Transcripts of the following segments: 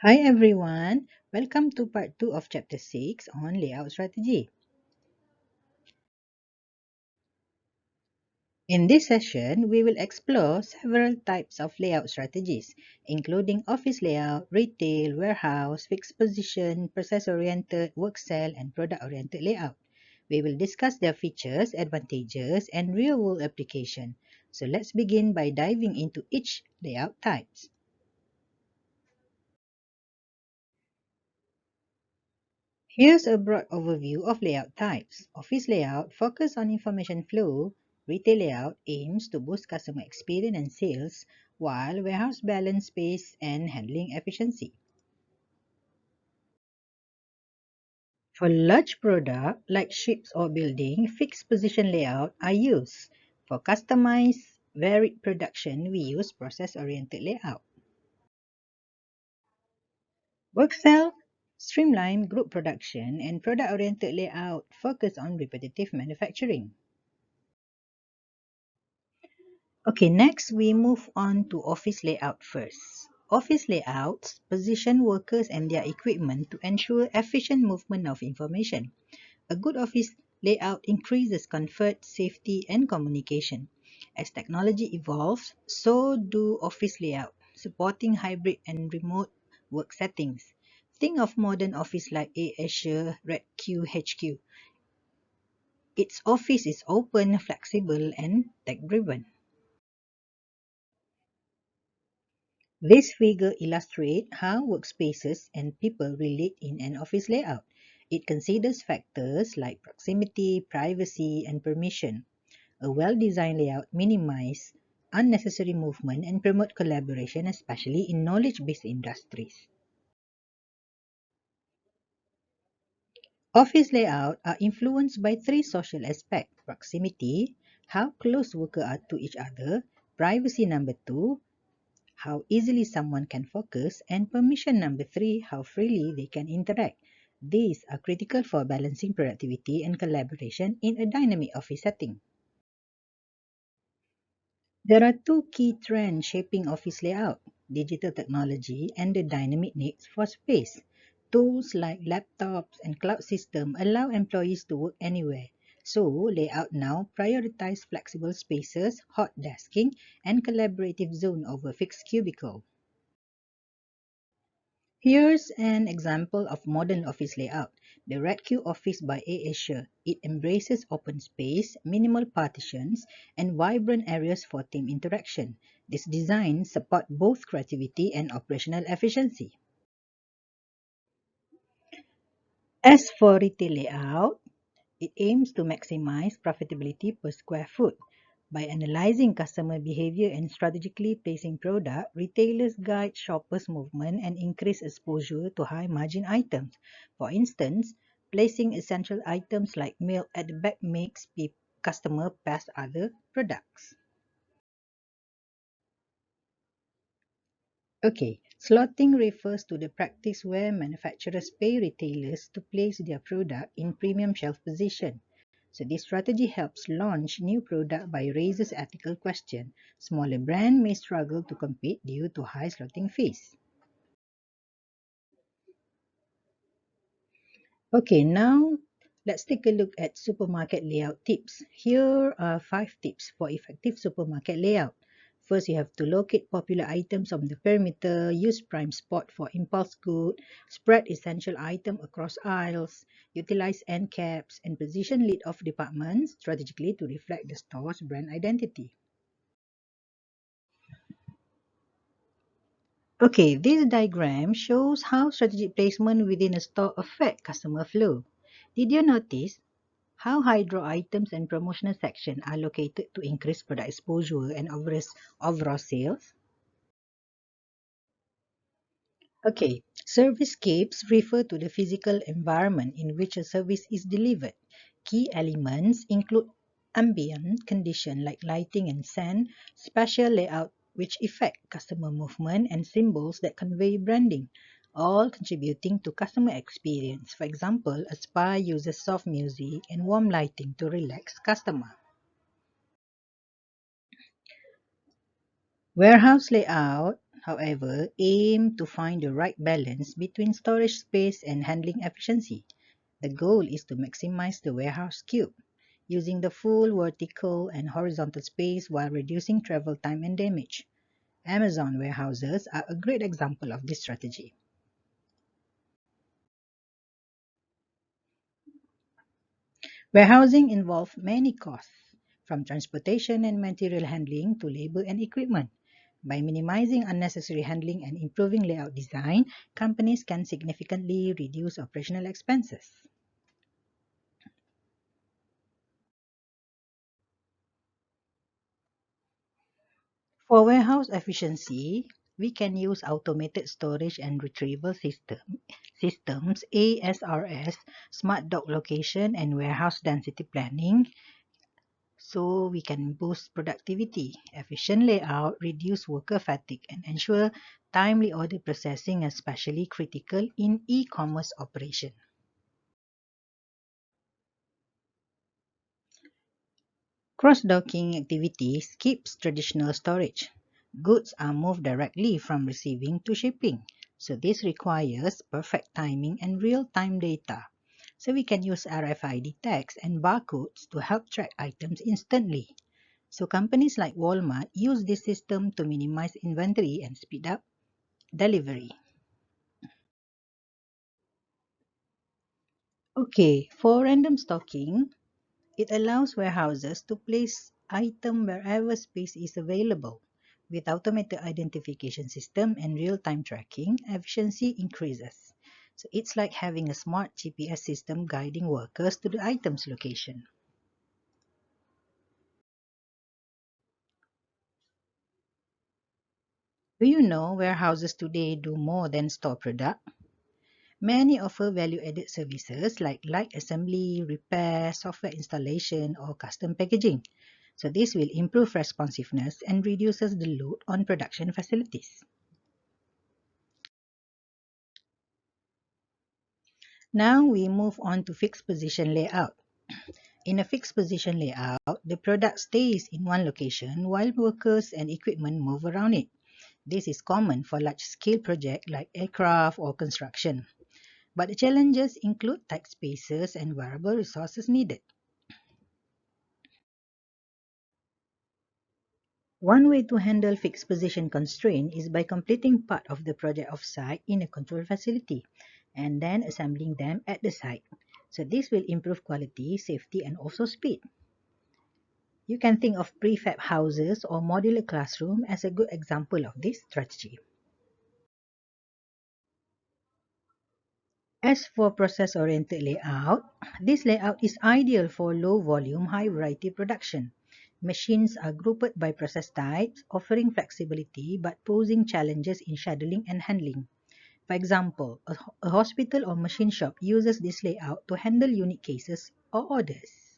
Hi everyone, welcome to part 2 of chapter 6 on layout strategy. In this session, we will explore several types of layout strategies, including office layout, retail, warehouse, fixed position, process-oriented, work cell, and product-oriented layout. We will discuss their features, advantages, and real-world application. So let's begin by diving into each layout types. Here's a broad overview of layout types. Office layout focuses on information flow. Retail layout aims to boost customer experience and sales, while warehouse balance space and handling efficiency. For large product like ships or building, fixed position layout are used. For customized, varied production, we use process-oriented layout. Work cell, streamline group production, and product-oriented layout focus on repetitive manufacturing. Okay, next we move on to office layout first. Office layouts position workers and their equipment to ensure efficient movement of information. A good office layout increases comfort, safety, and communication. As technology evolves, so do office layout, supporting hybrid and remote work settings. Think of modern office like AirAsia, RedQ, HQ. Its office is open, flexible, and tech-driven. This figure illustrates how workspaces and people relate in an office layout. It considers factors like proximity, privacy, and permission. A well-designed layout minimizes unnecessary movement and promote collaboration, especially in knowledge-based industries. Office layout are influenced by three social aspects: proximity, how close workers are to each other; privacy number two, how easily someone can focus; and permission number three, how freely they can interact. These are critical for balancing productivity and collaboration in a dynamic office setting. There are two key trends shaping office layout: digital technology and the dynamic needs for space. Tools like laptops and cloud systems allow employees to work anywhere. So, layout now prioritize flexible spaces, hot desking, and collaborative zone over fixed cubicle. Here's an example of modern office layout. The RedQ office by AirAsia. It embraces open space, minimal partitions, and vibrant areas for team interaction. This design supports both creativity and operational efficiency. As for retail layout, it aims to maximize profitability per square foot. By analyzing customer behavior and strategically placing product, retailers guide shoppers' movement and increase exposure to high-margin items. For instance, placing essential items like milk at the back makes customer pass other products. Okay, slotting refers to the practice where manufacturers pay retailers to place their product in premium shelf position. So this strategy helps launch new product by raises ethical question. Smaller brand may struggle to compete due to high slotting fees. Okay, now let's take a look at supermarket layout tips. Here are 5 tips for effective supermarket layout. First, you have to locate popular items on the perimeter, use prime spot for impulse good, spread essential item across aisles, utilize end caps, and position lid off departments strategically to reflect the store's brand identity. Okay, this diagram shows how strategic placement within a store affect customer flow. Did you notice how hydro items and promotional section are located to increase product exposure and overall sales? Okay, servicescapes refer to the physical environment in which a service is delivered. Key elements include ambient condition like lighting and scent, spatial layout which affect customer movement, and symbols that convey branding, all contributing to customer experience. For example, a spa uses soft music and warm lighting to relax customer. Warehouse layout however, aim to find the right balance between storage space and handling efficiency. The goal is to maximize the warehouse cube, using the full vertical and horizontal space while reducing travel time and damage. Amazon warehouses are a great example of this strategy. Warehousing involves many costs, from transportation and material handling to labor and equipment. By minimizing unnecessary handling and improving layout design, companies can significantly reduce operational expenses. For warehouse efficiency, we can use automated storage and retrieval systems, ASRS, smart dock location, and warehouse density planning, so we can boost productivity. Efficient layout, reduce worker fatigue, and ensure timely order processing, especially critical in e-commerce operation. Cross-docking activity skips traditional storage. Goods are moved directly from receiving to shipping. So this requires perfect timing and real-time data. So we can use RFID tags and barcodes to help track items instantly. So companies like Walmart use this system to minimize inventory and speed up delivery. Okay, for random stocking, it allows warehouses to place items wherever space is available. With automated identification system and real-time tracking, efficiency increases. So it's like having a smart GPS system guiding workers to the item's location. Do you know warehouses today do more than store product? Many offer value-added services like light assembly, repair, software installation, or custom packaging. So this will improve responsiveness and reduces the load on production facilities. Now we move on to fixed position layout. In a fixed position layout, the product stays in one location while workers and equipment move around it. This is common for large-scale projects like aircraft or construction. But the challenges include tight spaces and variable resources needed. One way to handle fixed position constraint is by completing part of the project off-site in a control facility and then assembling them at the site. So this will improve quality, safety, and also speed. You can think of prefab houses or modular classroom as a good example of this strategy. As for process-oriented layout, this layout is ideal for low-volume, high-variety production. Machines are grouped by process types, offering flexibility but posing challenges in scheduling and handling. For example, a hospital or machine shop uses this layout to handle unique cases or orders.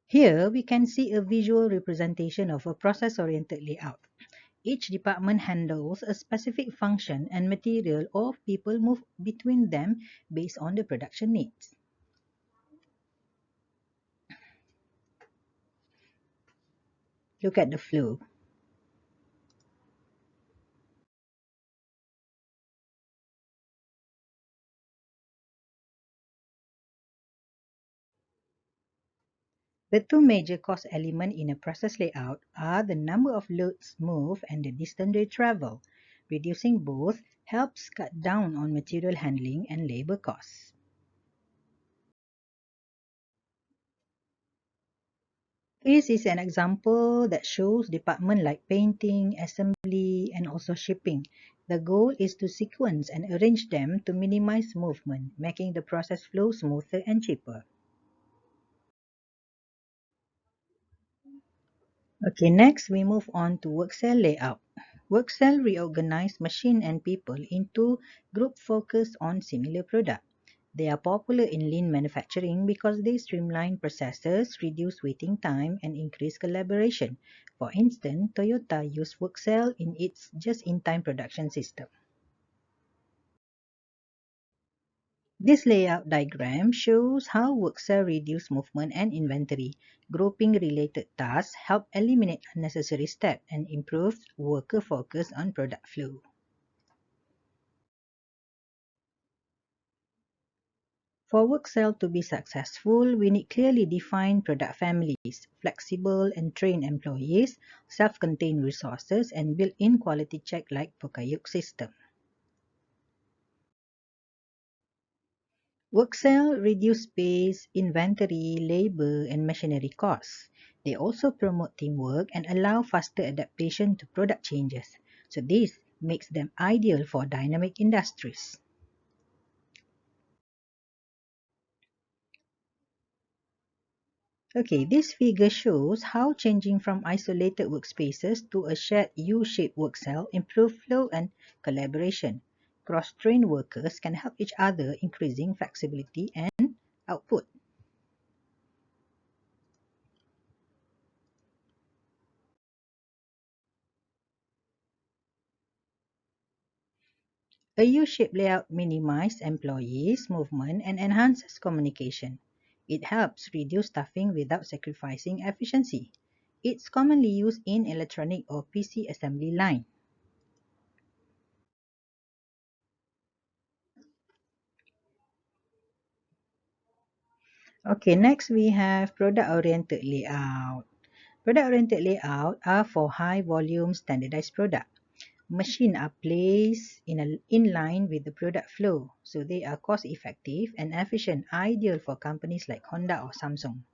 Here, we can see a visual representation of a process-oriented layout. Each department handles a specific function and material or people move between them based on the production needs. Look at the flow. The two major cost elements in a process layout are the number of loads moved and the distance they travel. Reducing both helps cut down on material handling and labor costs. This is an example that shows departments like painting, assembly, and also shipping. The goal is to sequence and arrange them to minimize movement, making the process flow smoother and cheaper. Okay, next we move on to work cell layout. Work cell reorganize machine and people into group focused on similar product. They are popular in lean manufacturing because they streamline processes, reduce waiting time, and increase collaboration. For instance, Toyota used work cell in its just-in-time production system. This layout diagram shows how work cell reduce movement and inventory. Grouping related tasks help eliminate unnecessary steps and improve worker focus on product flow. For work cell to be successful, we need clearly defined product families, flexible and trained employees, self-contained resources, and built-in quality check like Pokayuk system. Work cell reduce space, inventory, labor, and machinery costs. They also promote teamwork and allow faster adaptation to product changes. So this makes them ideal for dynamic industries. Okay, this figure shows how changing from isolated workspaces to a shared U-shaped work cell improve flow and collaboration. Cross-trained workers can help each other, increasing flexibility and output. A U-shaped layout minimizes employees' movement and enhances communication. It helps reduce staffing without sacrificing efficiency. It's commonly used in electronic or PC assembly line. Okay, next we have product-oriented layout. Product-oriented layout are for high-volume standardized product. Machines are placed in line with the product flow, so they are cost-effective and efficient, ideal for companies like Honda or Samsung.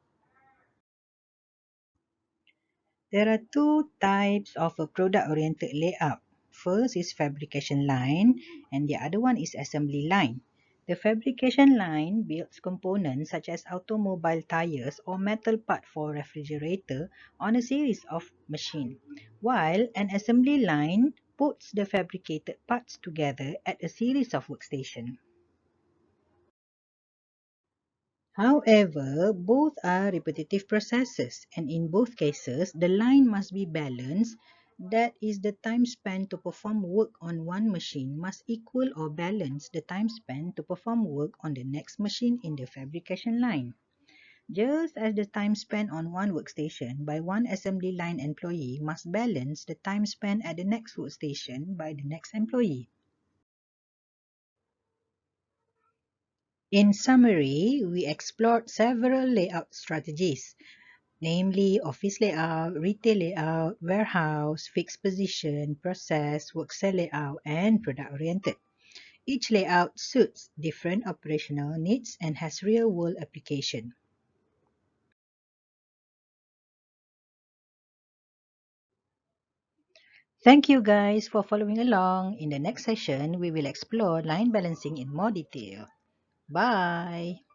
There are two types of a product-oriented layout. First is fabrication line and the other one is assembly line. The fabrication line builds components such as automobile tires or metal part for refrigerator on a series of machines, while an assembly line puts the fabricated parts together at a series of workstations. However, both are repetitive processes, and in both cases, the line must be balanced. That is, the time spent to perform work on one machine must equal or balance the time spent to perform work on the next machine in the fabrication line. Just as the time spent on one workstation by one assembly line employee must balance the time spent at the next workstation by the next employee. In summary, we explored several layout strategies, namely office layout, retail layout, warehouse, fixed position, process, work cell layout, and product oriented. Each layout suits different operational needs and has real-world application. Thank you guys for following along. In the next session, we will explore line balancing in more detail. Bye!